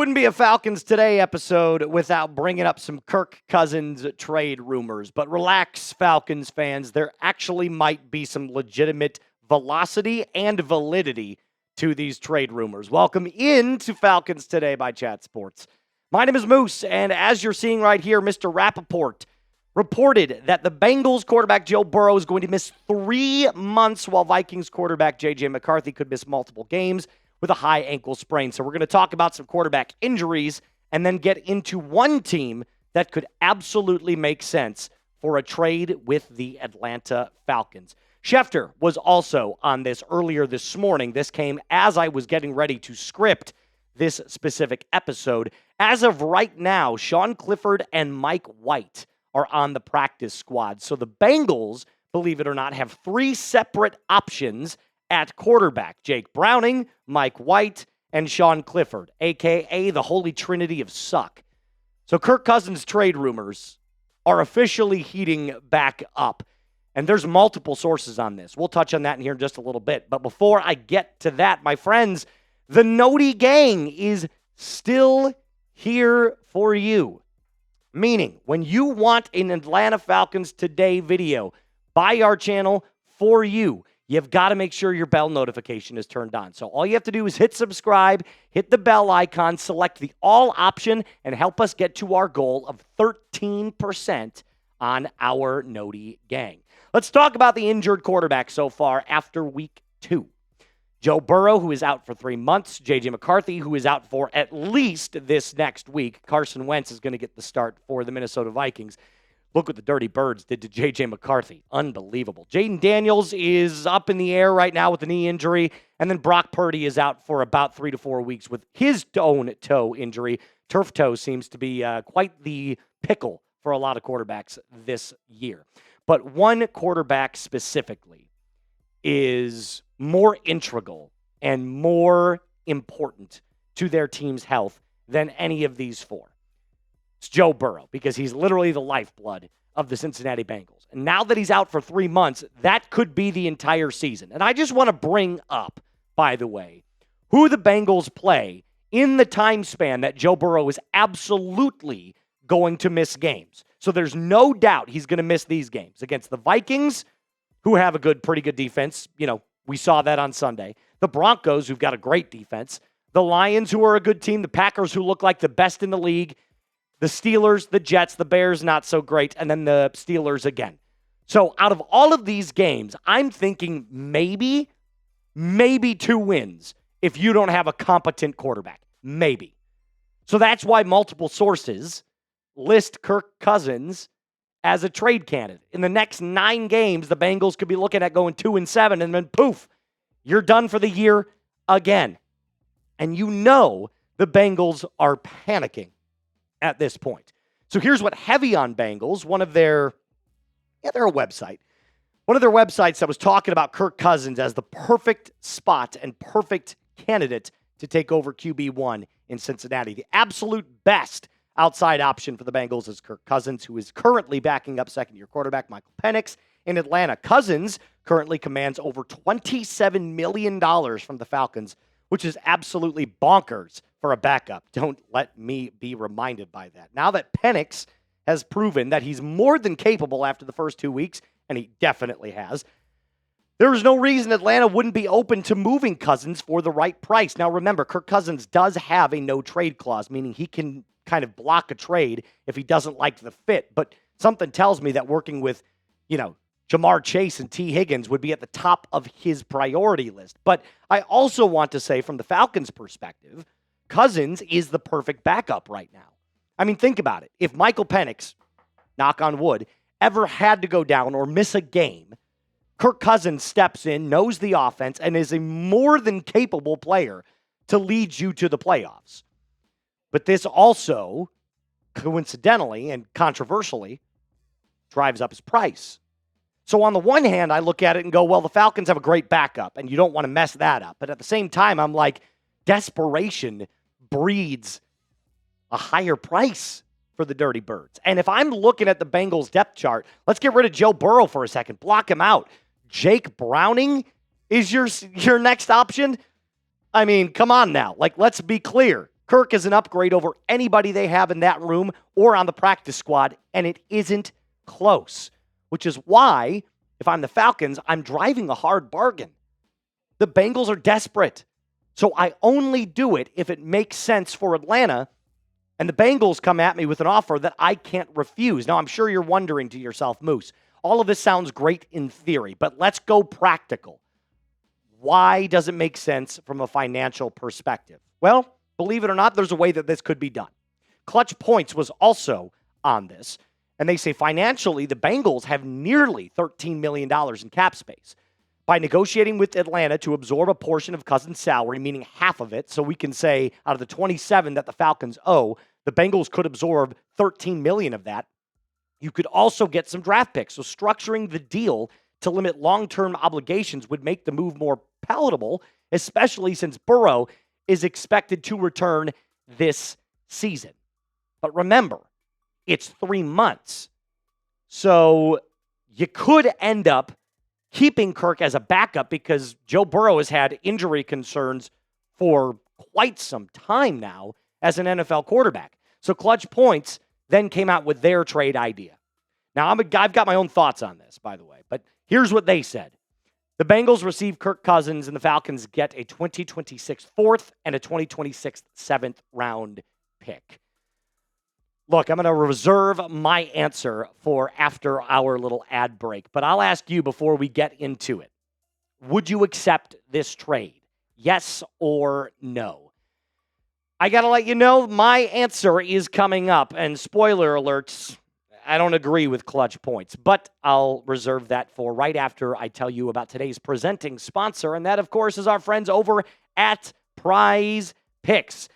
wouldn't be a Falcons Today episode without bringing up some Kirk Cousins trade rumors. But relax, Falcons fans. There actually might be some legitimate velocity and validity to these trade rumors. Welcome into Falcons Today by Chat Sports. My name is Moose, and as you're seeing right here, Mr. Rappaport reported that the Bengals quarterback Joe Burrow is going to miss 3 months, while Vikings quarterback J.J. McCarthy could miss multiple games with a high ankle sprain. So we're going to talk about some quarterback injuries and then get into one team that could absolutely make sense for a trade with the Atlanta Falcons. Schefter was also on this earlier this morning. This came as I was getting ready to script this specific episode. As of right now, Sean Clifford and Mike White are on the practice squad. So the Bengals, believe it or not, have 3 separate options at quarterback: Jake Browning, Mike White, and Sean Clifford, a.k.a. the Holy Trinity of Suck. So Kirk Cousins trade rumors are officially heating back up. And there's multiple sources on this. We'll touch on that in here in just a little bit. But before I get to that, my friends, the Noti Gang is still here for you. Meaning, when you want an Atlanta Falcons Today video by our channel for you, you've got to make sure your bell notification is turned on. So all you have to do is hit subscribe, hit the bell icon, select the all option, and help us get to our goal of 13% on our Noti Gang. Let's talk about the injured quarterback so far after week 2. Joe Burrow, who is out for 3 months. J.J. McCarthy, who is out for at least this next week. Carson Wentz is going to get the start for the Minnesota Vikings. Look what the Dirty Birds did to J.J. McCarthy. Unbelievable. Jaden Daniels is up in the air right now with a knee injury. And then Brock Purdy is out for about 3 to 4 weeks with his own toe injury. Turf toe seems to be quite the pickle for a lot of quarterbacks this year. But one quarterback specifically is more integral and more important to their team's health than any of these 4. It's Joe Burrow, because he's literally the lifeblood of the Cincinnati Bengals. And now that he's out for 3 months, that could be the entire season. And I just want to bring up, by the way, who the Bengals play in the time span that Joe Burrow is absolutely going to miss games. So there's no doubt he's going to miss these games against the Vikings, who have a pretty good defense. You know, we saw that on Sunday. The Broncos, who've got a great defense. The Lions, who are a good team. The Packers, who look like the best in the league. The Steelers, the Jets, the Bears, not so great, and then the Steelers again. So out of all of these games, I'm thinking maybe 2 wins if you don't have a competent quarterback. Maybe. So that's why multiple sources list Kirk Cousins as a trade candidate. In the next 9 games, the Bengals could be looking at going 2-7, and then poof, you're done for the year again. And you know the Bengals are panicking at this point. So here's what Heavy on Bengals, they're a website. One of their websites that was talking about Kirk Cousins as the perfect spot and perfect candidate to take over QB1 in Cincinnati. The absolute best outside option for the Bengals is Kirk Cousins, who is currently backing up second-year quarterback Michael Penix in Atlanta. Cousins currently commands over $27 million from the Falcons, which is absolutely bonkers for a backup. Don't let me be reminded by that. Now that Penix has proven that he's more than capable after the first 2 weeks, and he definitely has, there is no reason Atlanta wouldn't be open to moving Cousins for the right price. Now remember, Kirk Cousins does have a no-trade clause, meaning he can kind of block a trade if he doesn't like the fit. But something tells me that working with, Jamar Chase and T. Higgins would be at the top of his priority list. But I also want to say, from the Falcons' perspective, Cousins is the perfect backup right now. I mean, think about it. If Michael Penix, knock on wood, ever had to go down or miss a game, Kirk Cousins steps in, knows the offense, and is a more than capable player to lead you to the playoffs. But this also, coincidentally and controversially, drives up his price. So on the one hand, I look at it and go, well, the Falcons have a great backup, and you don't want to mess that up. But at the same time, I'm like, desperation breeds a higher price for the Dirty Birds. And if I'm looking at the Bengals depth chart, let's get rid of Joe Burrow for a second. Block him out. Jake Browning is your next option? I mean, come on now. Let's be clear. Kirk is an upgrade over anybody they have in that room or on the practice squad, and it isn't close, which is why, if I'm the Falcons, I'm driving a hard bargain. The Bengals are desperate, so I only do it if it makes sense for Atlanta, and the Bengals come at me with an offer that I can't refuse. Now, I'm sure you're wondering to yourself, Moose, all of this sounds great in theory, but let's go practical. Why does it make sense from a financial perspective? Well, believe it or not, there's a way that this could be done. Clutch Points was also on this, and they say financially, the Bengals have nearly $13 million in cap space. By negotiating with Atlanta to absorb a portion of Cousins' salary, meaning half of it, so we can say out of the 27 that the Falcons owe, the Bengals could absorb 13 million of that. You could also get some draft picks. So structuring the deal to limit long-term obligations would make the move more palatable, especially since Burrow is expected to return this season. But remember, it's 3 months. So you could end up keeping Kirk as a backup because Joe Burrow has had injury concerns for quite some time now as an NFL quarterback. So Clutch Points then came out with their trade idea. Now, I've got my own thoughts on this, by the way, but here's what they said. The Bengals receive Kirk Cousins, and the Falcons get a 2026 fourth and a 2026 seventh round pick. Look, I'm going to reserve my answer for after our little ad break, but I'll ask you before we get into it. Would you accept this trade? Yes or no? I got to let you know, my answer is coming up, and spoiler alerts, I don't agree with Clutch Points, but I'll reserve that for right after I tell you about today's presenting sponsor, and that, of course, is our friends over at Prize Picks.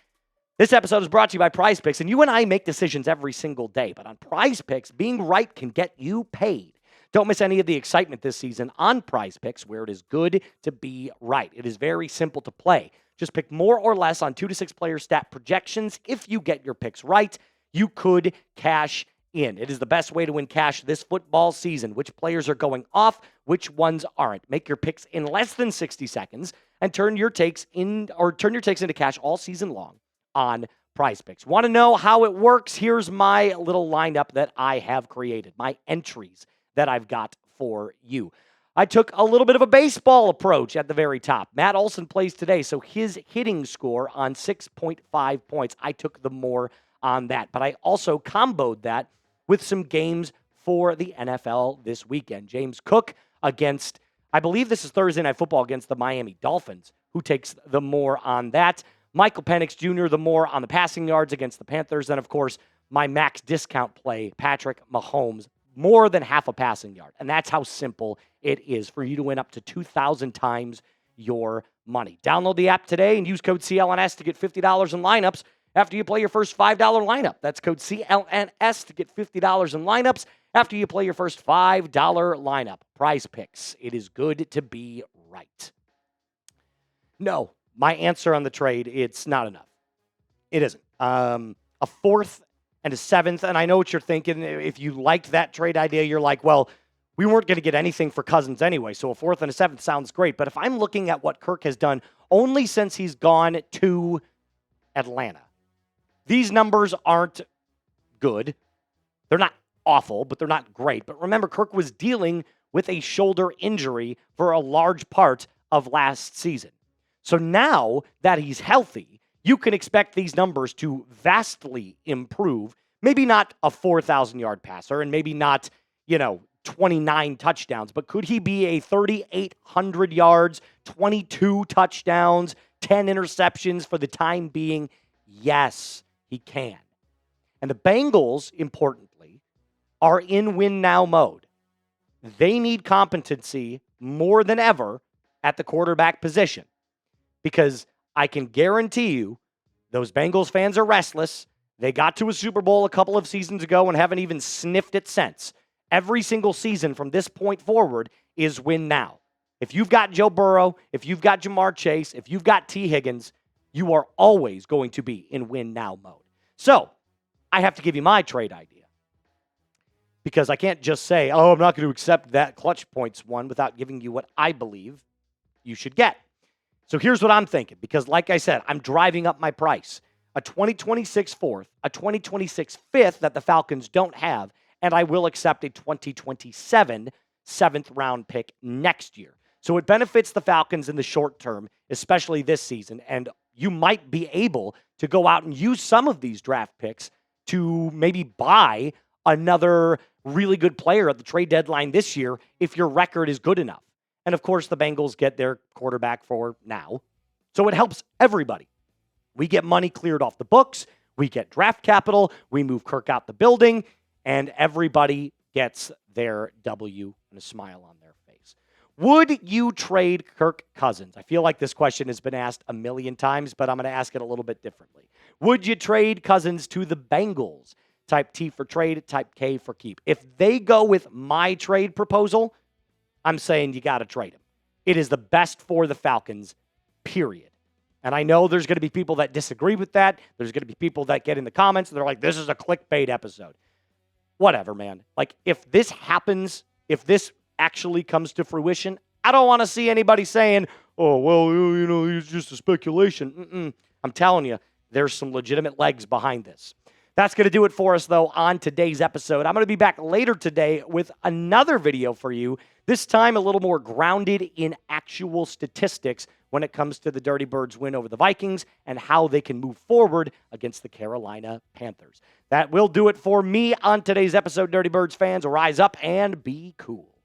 This episode is brought to you by Prize Picks, and you and I make decisions every single day, but on Prize Picks, being right can get you paid. Don't miss any of the excitement this season on Prize Picks, where it is good to be right. It is very simple to play. Just pick more or less on 2 to 6 player stat projections. If you get your picks right, you could cash in. It is the best way to win cash this football season. Which players are going off, which ones aren't. Make your picks in less than 60 seconds and turn your takes into cash all season long on Prize Picks. Want to know how it works? Here's my little lineup that I have created, my entries that I've got for you. I took a little bit of a baseball approach at the very top. Matt Olson plays today, so his hitting score on 6.5 points, I took the more on that. But I also comboed that with some games for the NFL this weekend. James Cook against, I believe this is Thursday Night Football, against the Miami Dolphins, who takes the more on that. Michael Penix Jr., the more on the passing yards against the Panthers. Then, of course, my max discount play, Patrick Mahomes, more than half a passing yard. And that's how simple it is for you to win up to 2,000 times your money. Download the app today and use code CLNS to get $50 in lineups after you play your first $5 lineup. That's code CLNS to get $50 in lineups after you play your first $5 lineup. Prize Picks. It is good to be right. No, my answer on the trade, it's not enough. It isn't. A fourth and a seventh, and I know what you're thinking. If you liked that trade idea, you're like, well, we weren't going to get anything for Cousins anyway, so a fourth and a seventh sounds great. But if I'm looking at what Kirk has done only since he's gone to Atlanta, these numbers aren't good. They're not awful, but they're not great. But remember, Kirk was dealing with a shoulder injury for a large part of last season. So now that he's healthy, you can expect these numbers to vastly improve. Maybe not a 4,000-yard passer and maybe not, 29 touchdowns, but could he be a 3,800 yards, 22 touchdowns, 10 interceptions for the time being? Yes, he can. And the Bengals, importantly, are in win-now mode. They need competency more than ever at the quarterback position, because I can guarantee you those Bengals fans are restless. They got to a Super Bowl a couple of seasons ago and haven't even sniffed it since. Every single season from this point forward is win now. If you've got Joe Burrow, if you've got Jamar Chase, if you've got T. Higgins, you are always going to be in win now mode. So I have to give you my trade idea, because I can't just say, oh, I'm not going to accept that Clutch Points one without giving you what I believe you should get. So here's what I'm thinking, because like I said, I'm driving up my price. a 2026 fourth, a 2026 fifth that the Falcons don't have, and I will accept a 2027 seventh round pick next year. So it benefits the Falcons in the short term, especially this season. And you might be able to go out and use some of these draft picks to maybe buy another really good player at the trade deadline this year if your record is good enough. And of course, the Bengals get their quarterback for now. So it helps everybody. We get money cleared off the books. We get draft capital. We move Kirk out the building. And everybody gets their W and a smile on their face. Would you trade Kirk Cousins? I feel like this question has been asked a million times, but I'm going to ask it a little bit differently. Would you trade Cousins to the Bengals? Type T for trade, type K for keep. If they go with my trade proposal, I'm saying you got to trade him. It is the best for the Falcons, period. And I know there's going to be people that disagree with that. There's going to be people that get in the comments and they're like, this is a clickbait episode. Whatever, man. Like, if this happens, if this actually comes to fruition, I don't want to see anybody saying, oh, well, you know, it's just a speculation. I'm telling you, there's some legitimate legs behind this. That's going to do it for us, though, on today's episode. I'm going to be back later today with another video for you, this time a little more grounded in actual statistics when it comes to the Dirty Birds' win over the Vikings and how they can move forward against the Carolina Panthers. That will do it for me on today's episode, Dirty Birds fans. Rise up and be cool.